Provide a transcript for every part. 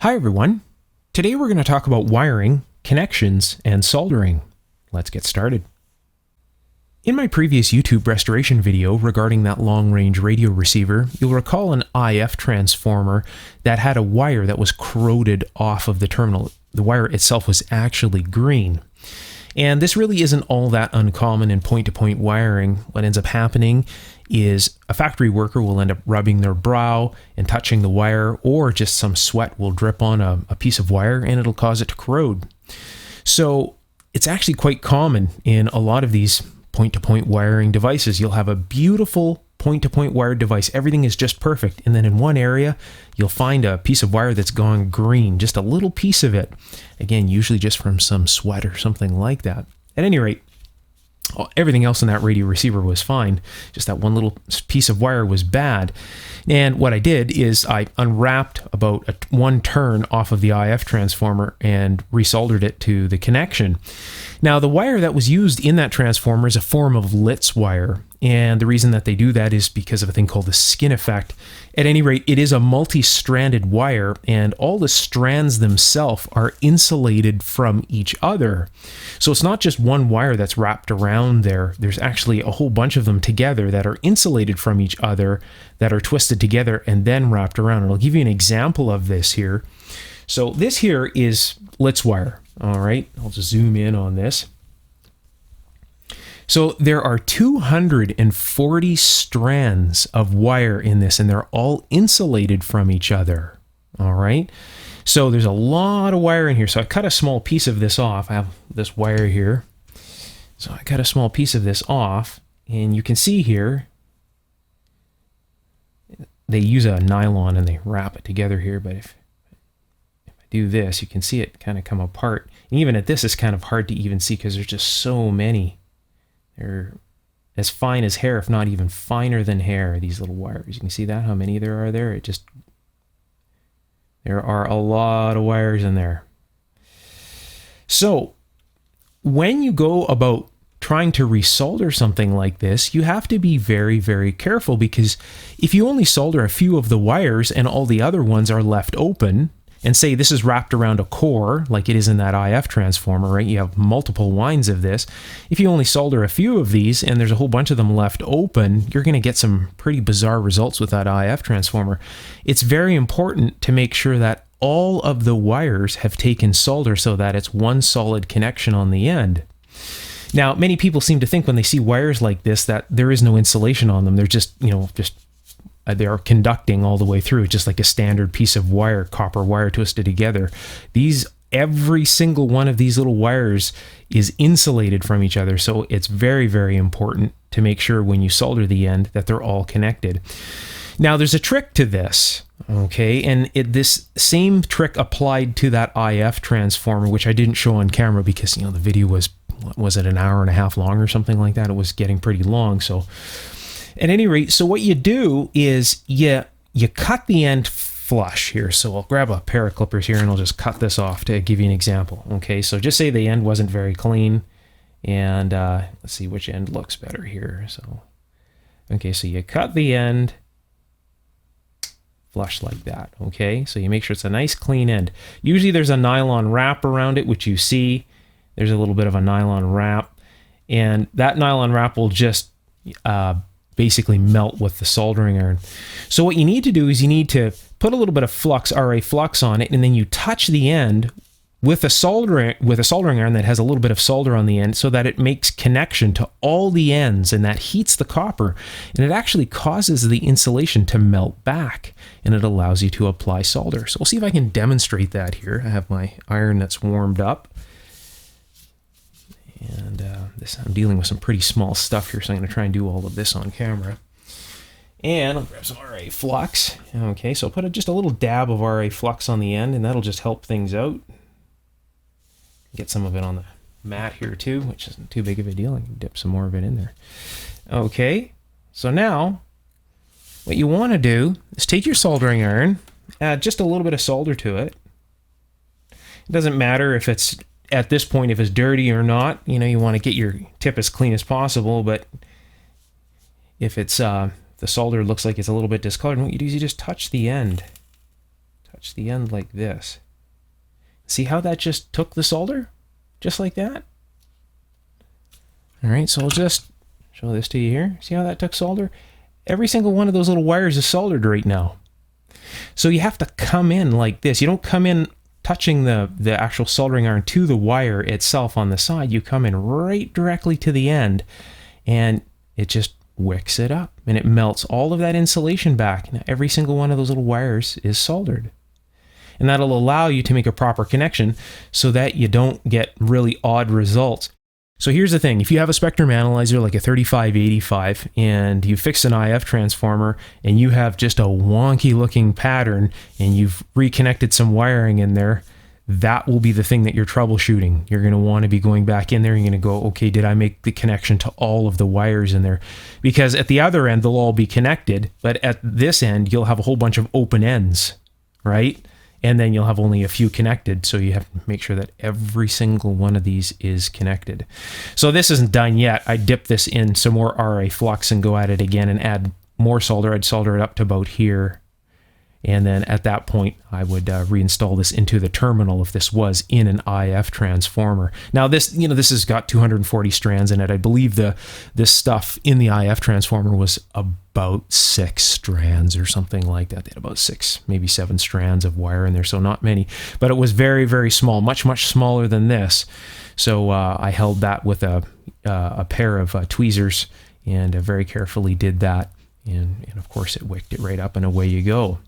Hi everyone. Today we're going to talk about wiring, connections, and soldering. Let's get started. In my previous YouTube restoration video regarding that long-range radio receiver, you'll recall an IF transformer that had a wire that was corroded off of the terminal. The wire itself was actually green. And this really isn't all that uncommon in point-to-point wiring. What ends up happening is a factory worker will end up rubbing their brow and touching the wire, or just some sweat will drip on a piece of wire and it'll cause it to corrode. So it's actually quite common in a lot of these point-to-point wiring devices. You'll have a beautiful point-to-point wired device. Everything is just perfect. And then in one area, you'll find a piece of wire that's gone green, just a little piece of it. Again, usually just from some sweat or something like that. At any rate, everything else in that radio receiver was fine. Just that one little piece of wire was bad. And what I did is I unwrapped about one turn off of the IF transformer and resoldered it to the connection. Now, the wire that was used in that transformer is a form of Litz wire. And the reason that they do that is because of a thing called the skin effect. At any rate, it is a multi-stranded wire, and all the strands themselves are insulated from each other. So it's not just one wire that's wrapped around there. There's actually a whole bunch of them together that are insulated from each other, that are twisted together and then wrapped around. And I'll give you an example of this here. So this here is Litz wire. All right, I'll just zoom in on this. So there are 240 strands of wire in this, and they're all insulated from each other. All right. So there's a lot of wire in here. So I cut a small piece of this off. I have this wire here. So I cut a small piece of this off, and you can see here, they use a nylon and they wrap it together here. But if I do this, you can see it kind of come apart. And even at this, it's kind of hard to even see because there's just so many. They're as fine as hair, if not even finer than hair, these little wires. You can see that, how many there are there. There are a lot of wires in there. So when you go about trying to resolder something like this, you have to be very, very careful, because if you only solder a few of the wires and all the other ones are left open, and say this is wrapped around a core like it is in that IF transformer, right? You have multiple winds of this. If you only solder a few of these and there's a whole bunch of them left open, you're going to get some pretty bizarre results with that IF transformer. It's very important to make sure that all of the wires have taken solder so that it's one solid connection on the end. Now, many people seem to think when they see wires like this that there is no insulation on them. They're just, they are conducting all the way through, just like a standard piece of wire, copper wire twisted together. Every single one of these little wires is insulated from each other, so it's very, very important to make sure when you solder the end that they're all connected. Now, there's a trick to this, okay? And this same trick applied to that IF transformer, which I didn't show on camera because, the video was it an hour and a half long or something like that? It was getting pretty long, so... At any rate, so what you do is you cut the end flush here. So I'll grab a pair of clippers here and I'll just cut this off to give you an example. Okay, so just say the end wasn't very clean, and let's see which end looks better here. So, okay, so you cut the end flush like that. Okay, so you make sure it's a nice clean end. Usually there's a nylon wrap around it, which you see. There's a little bit of a nylon wrap, and that nylon wrap will just basically melt with the soldering iron. So what you need to do is you need to put a little bit of flux, RA flux on it, and then you touch the end with a soldering iron that has a little bit of solder on the end so that it makes connection to all the ends, and that heats the copper, and it actually causes the insulation to melt back, and it allows you to apply solder. So we'll see if I can demonstrate that here. I have my iron that's warmed up. And I'm dealing with some pretty small stuff here, so I'm going to try and do all of this on camera. And I'll grab some RA flux. Okay, so I'll put just a little dab of RA flux on the end, and that'll just help things out. Get some of it on the mat here too, which isn't too big of a deal. I can dip some more of it in there. Okay, so now what you want to do is take your soldering iron, add just a little bit of solder to it. It doesn't matter if it's at this point, if it's dirty or not. You want to get your tip as clean as possible, but if it's the solder looks like it's a little bit discolored, what you do is you just touch the end touch the end like this. See how that just took the solder? Just like that. All right, so I'll just show this to you here. See how that took solder? Every single one of those little wires is soldered right now. So you have to come in like this. You don't come in touching the actual soldering iron to the wire itself on the side. You come in right directly to the end, and it just wicks it up, and it melts all of that insulation back. Now, every single one of those little wires is soldered. And that'll allow you to make a proper connection so that you don't get really odd results. So here's the thing, if you have a spectrum analyzer like a 3585 and you fix an IF transformer and you have just a wonky looking pattern and you've reconnected some wiring in there, that will be the thing that you're troubleshooting. You're going to want to be going back in there and you're going to go, okay, did I make the connection to all of the wires in there? Because at the other end, they'll all be connected, but at this end, you'll have a whole bunch of open ends, right? And then you'll have only a few connected, so you have to make sure that every single one of these is connected. So this isn't done yet. I dip this in some more RA flux and go at it again and add more solder. I'd solder it up to about here. And then at that point, I would reinstall this into the terminal if this was in an IF transformer. Now this, this has got 240 strands in it. I believe this stuff in the IF transformer was about 6 strands or something like that. They had about 6, maybe 7 strands of wire in there, so not many. But it was very, very small, much, much smaller than this. So I held that with a pair of tweezers and very carefully did that. And of course, it wicked it right up and away you go.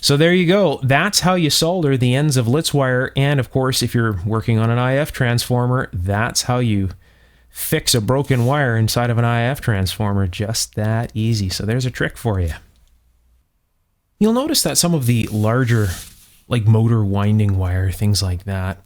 So there you go. That's how you solder the ends of Litz wire. And of course, if you're working on an IF transformer, that's how you fix a broken wire inside of an IF transformer. Just that easy. So there's a trick for you. You'll notice that some of the larger, like motor winding wire, things like that,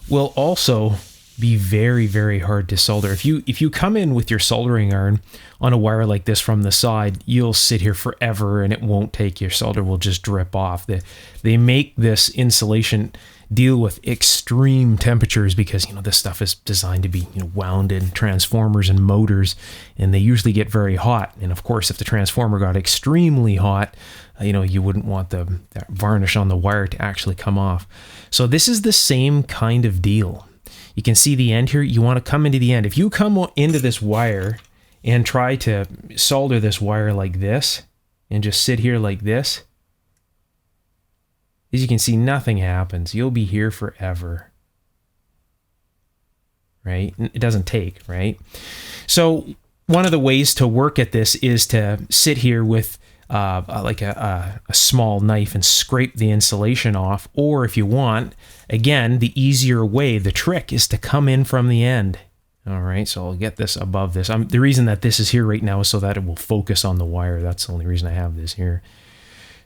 will also be very, very hard to solder. If you come in with your soldering iron on a wire like this from the side, you'll sit here forever and it won't take. Your solder will just drip off. They make this insulation deal with extreme temperatures because this stuff is designed to be wound in transformers and motors, and they usually get very hot. And of course, if the transformer got extremely hot, you wouldn't want that varnish on the wire to actually come off. So this is the same kind of deal. You can see the end here. You want to come into the end. If you come into this wire and try to solder this wire like this and just sit here like this, as you can see, nothing happens. You'll be here forever, right? It doesn't take, right? So one of the ways to work at this is to sit here with like a small knife and scrape the insulation off. Or if you want, again, the easier way, the trick is to come in from the end. All right, so I'll get this above this. The reason that this is here right now is so that it will focus on the wire. That's the only reason I have this here.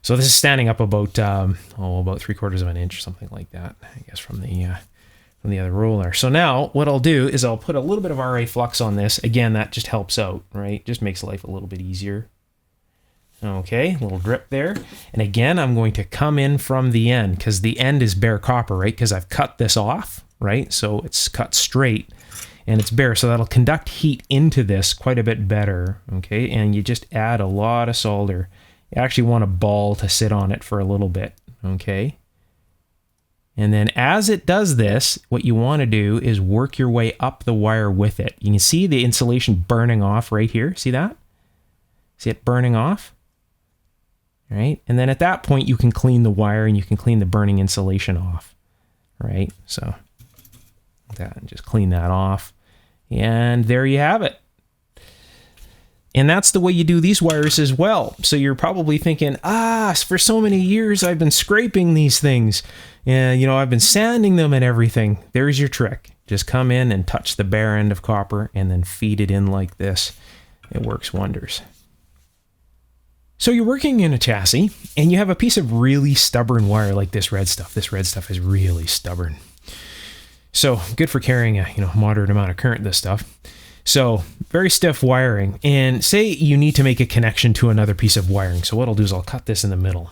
So this is standing up about about 3/4 of an inch, something like that, I guess, from the other roller. So now what I'll do is I'll put a little bit of RA flux on this. Again, that just helps out, right? Just makes life a little bit easier. Okay, a little drip there. And again, I'm going to come in from the end because the end is bare copper, right? Because I've cut this off, right? So it's cut straight and it's bare. So that'll conduct heat into this quite a bit better, okay? And you just add a lot of solder. You actually want a ball to sit on it for a little bit, okay? And then as it does this, what you want to do is work your way up the wire with it. You can see the insulation burning off right here. See that? See it burning off? Right? And then at that point, you can clean the wire and you can clean the burning insulation off, right? So that, and just clean that off. And there you have it. And that's the way you do these wires as well. So you're probably thinking, for so many years I've been scraping these things and, I've been sanding them and everything. There's your trick. Just come in and touch the bare end of copper and then feed it in like this. It works wonders. So you're working in a chassis and you have a piece of really stubborn wire like this red stuff. This red stuff is really stubborn. So good for carrying a moderate amount of current, this stuff. So very stiff wiring, and say you need to make a connection to another piece of wiring. So what I'll do is I'll cut this in the middle,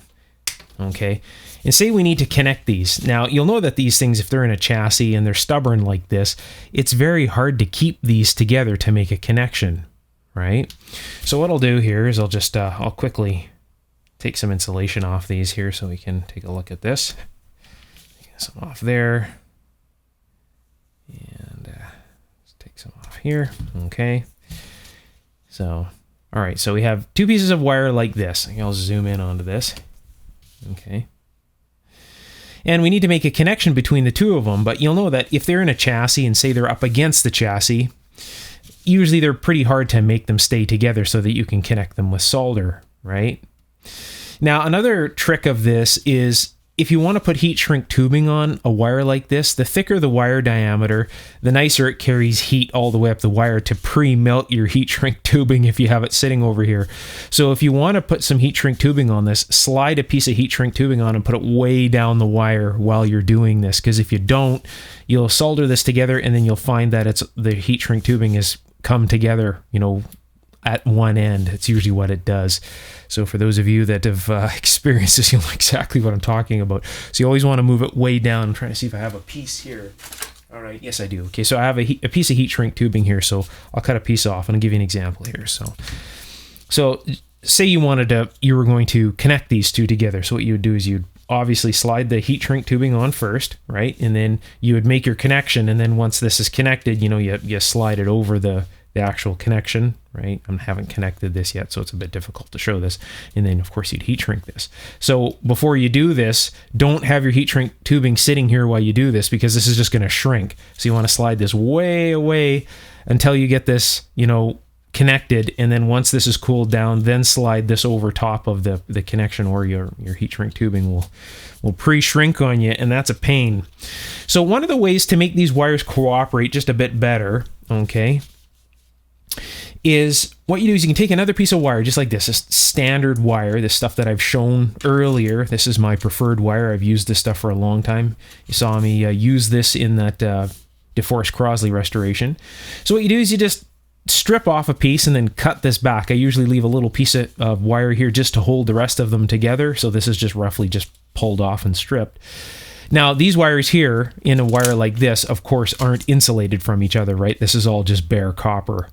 okay? And say we need to connect these. Now you'll know that these things, if they're in a chassis and they're stubborn like this, it's very hard to keep these together to make a connection, right? So what I'll do here is I'll just, I'll quickly take some insulation off these here so we can take a look at this. Take some off there. And let's take some off here. Okay. So, all right. So we have two pieces of wire like this. I'll zoom in onto this. Okay. And we need to make a connection between the two of them, but you'll know that if they're in a chassis and say they're up against the chassis, usually they're pretty hard to make them stay together so that you can connect them with solder, right? Now, another trick of this is if you want to put heat shrink tubing on a wire like this, the thicker the wire diameter, the nicer it carries heat all the way up the wire to pre-melt your heat shrink tubing if you have it sitting over here. So if you want to put some heat shrink tubing on this, slide a piece of heat shrink tubing on and put it way down the wire while you're doing this, because if you don't, you'll solder this together and then you'll find that the heat shrink tubing has come together, you know, at one end. It's usually what it does. So for those of you that have experienced this, you'll know exactly what I'm talking about. So you always want to move it way down. I'm trying to see if I have a piece here. All right, yes I do. Okay, so I have a piece of heat shrink tubing here, so I'll cut a piece off and I'll give you an example here. So say you were going to connect these two together. So what you would do is you'd obviously slide the heat shrink tubing on first, right? And then you would make your connection, and then once this is connected, you know, you slide it over the actual connection, right? I haven't connected this yet, so it's a bit difficult to show this. And then, of course, you'd heat shrink this. So before you do this, don't have your heat shrink tubing sitting here while you do this, because this is just going to shrink. So you want to slide this way away until you get this, you know, connected. And then once this is cooled down, then slide this over top of the connection, or your heat shrink tubing will pre-shrink on you, and that's a pain. So one of the ways to make these wires cooperate just a bit better, okay, is what you do is you can take another piece of wire just like this standard wire, this stuff that I've shown earlier. This is my preferred wire. I've used this stuff for a long time. You saw me use this in that DeForest Crosley restoration. So what you do is you just strip off a piece and then cut this back. I usually leave a little piece of wire here just to hold the rest of them together. So this is just roughly just pulled off and stripped. Now, these wires here in a wire like this, of course, aren't insulated from each other, right? This is all just bare copper.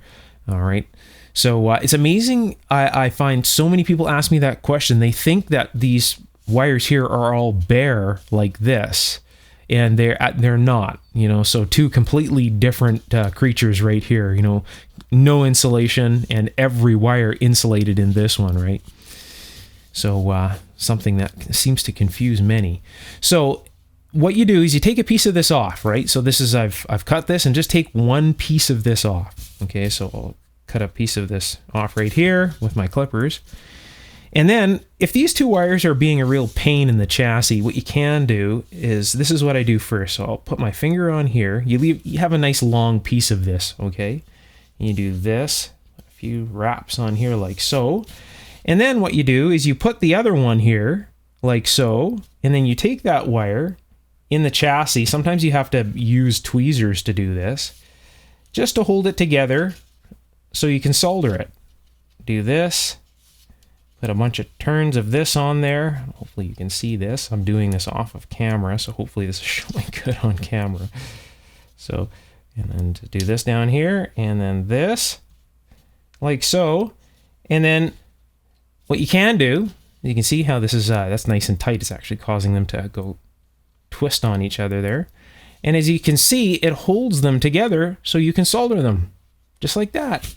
All right. So it's amazing. I find so many people ask me that question. They think that these wires here are all bare like this, and they're not, you know, so two completely different creatures right here, you know, no insulation and every wire insulated in this one, right? So something that seems to confuse many. So what you do is you take a piece of this off, right? So this is, I've cut this, and just take one piece of this off. Okay, so I'll cut a piece of this off right here with my clippers. And then if these two wires are being a real pain in the chassis, what you can do is, this is what I do first. So I'll put my finger on here. You have a nice long piece of this, okay? And you do this, a few wraps on here like so. And then what you do is you put the other one here like so, and then you take that wire in the chassis. Sometimes you have to use tweezers to do this, just to hold it together so you can solder it. Do this, put a bunch of turns of this on there. Hopefully you can see this. I'm doing this off of camera, so hopefully this is showing good on camera. So, and then to do this down here, and then this, like so. And then what you can do, you can see how this is, that's nice and tight. It's actually causing them to go twist on each other there. And as you can see, it holds them together so you can solder them, just like that.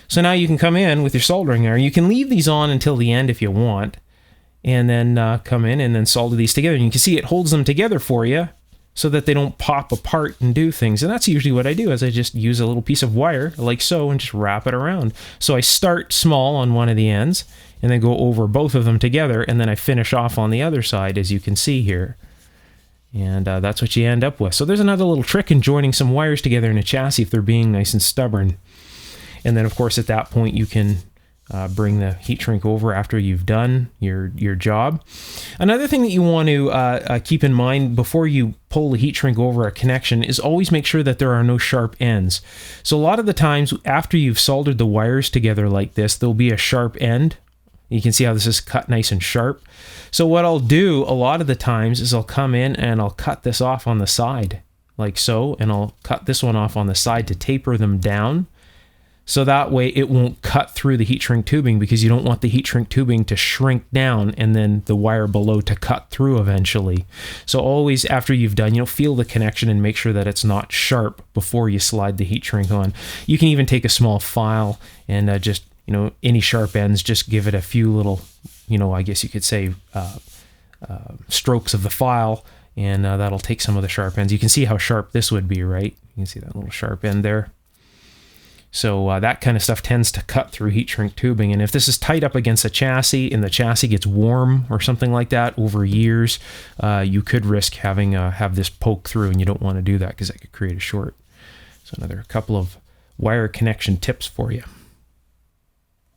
So now you can come in with your soldering iron. You can leave these on until the end if you want, and then come in and then solder these together. And you can see it holds them together for you so that they don't pop apart and do things. And that's usually what I do, is I just use a little piece of wire like so and just wrap it around. So I start small on one of the ends and then go over both of them together, and then I finish off on the other side, as you can see here. And that's what you end up with. So there's another little trick in joining some wires together in a chassis if they're being nice and stubborn. And then, of course, at that point, you can bring the heat shrink over after you've done your job. Another thing that you want to keep in mind before you pull the heat shrink over a connection is always make sure that there are no sharp ends. So a lot of the times after you've soldered the wires together like this, there'll be a sharp end. You can see how this is cut nice and sharp. So what I'll do a lot of the times is I'll come in and I'll cut this off on the side like so, and I'll cut this one off on the side to taper them down So that way it won't cut through the heat shrink tubing, because you don't want the heat shrink tubing to shrink down and then the wire below to cut through eventually. So always after you've done, feel the connection and make sure that it's not sharp before you slide the heat shrink on. You can even take a small file and just, any sharp ends, just give it a few little, I guess you could say strokes of the file, and that'll take some of the sharp ends. You can see how sharp this would be, right? You can see that little sharp end there. So that kind of stuff tends to cut through heat shrink tubing. And if this is tight up against a chassis and the chassis gets warm or something like that over years, you could risk having have this poke through, and you don't want to do that because that could create a short. So another couple of wire connection tips for you.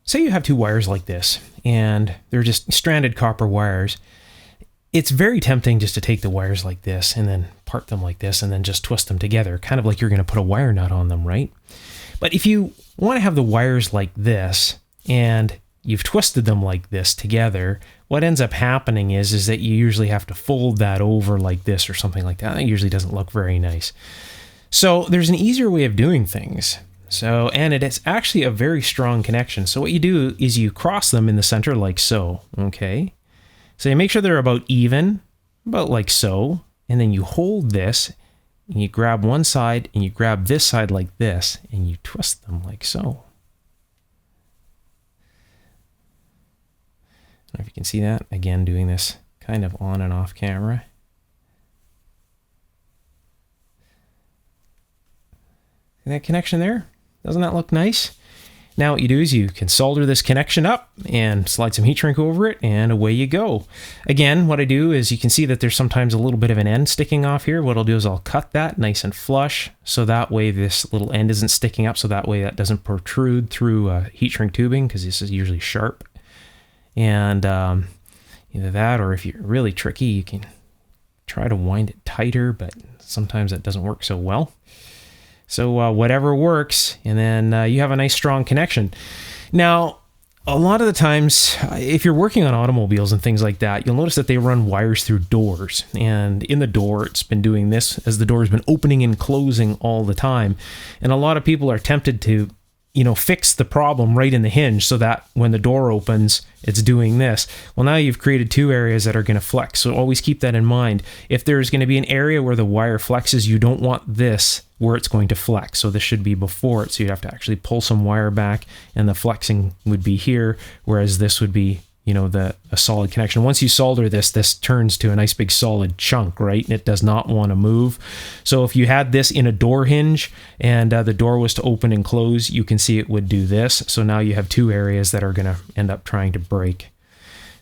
Say you have two wires like this, and they're just stranded copper wires. It's very tempting just to take the wires like this and then part them like this and then just twist them together, kind of like you're going to put a wire nut on them, right? But if you want to have the wires like this and you've twisted them like this together, what ends up happening is that you usually have to fold that over like this or something like that. It usually doesn't look very nice. So there's an easier way of doing things. And it is actually a very strong connection. So what you do is you cross them in the center like so, okay? So you make sure they're about even, about like so, and then you hold this, and you grab one side, and you grab this side like this, and you twist them like so. I don't know if you can see that. Again, doing this kind of on and off camera. See that connection there? Doesn't that look nice? Now what you do is you can solder this connection up and slide some heat shrink over it, and away you go. Again, what I do is you can see that there's sometimes a little bit of an end sticking off here. What I'll do is I'll cut that nice and flush, so that way this little end isn't sticking up, so that way that doesn't protrude through heat shrink tubing, because this is usually sharp. And either that, or if you're really tricky, you can try to wind it tighter, but sometimes that doesn't work so well. So whatever works, and then you have a nice strong connection. Now, a lot of the times, if you're working on automobiles and things like that, you'll notice that they run wires through doors. And in the door, it's been doing this as the door has been opening and closing all the time. And a lot of people are tempted to, fix the problem right in the hinge, so that when the door opens, it's doing this. Well, now you've created two areas that are going to flex. So always keep that in mind. If there's going to be an area where the wire flexes, you don't want this where it's going to flex. So this should be before it. So you'd have to actually pull some wire back, and the flexing would be here, whereas this would be, a solid connection. Once you solder this turns to a nice big solid chunk, right? And it does not want to move. So if you had this in a door hinge and the door was to open and close, you can see it would do this. So now you have two areas that are going to end up trying to break.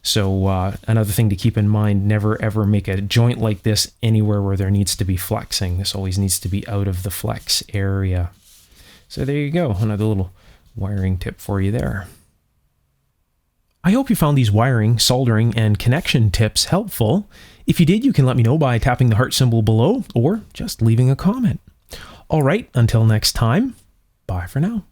So another thing to keep in mind, never ever make a joint like this anywhere where there needs to be flexing. This always needs to be out of the flex area. So there you go, another little wiring tip for you there. I hope you found these wiring, soldering, and connection tips helpful. If you did, you can let me know by tapping the heart symbol below or just leaving a comment. All right, until next time, bye for now.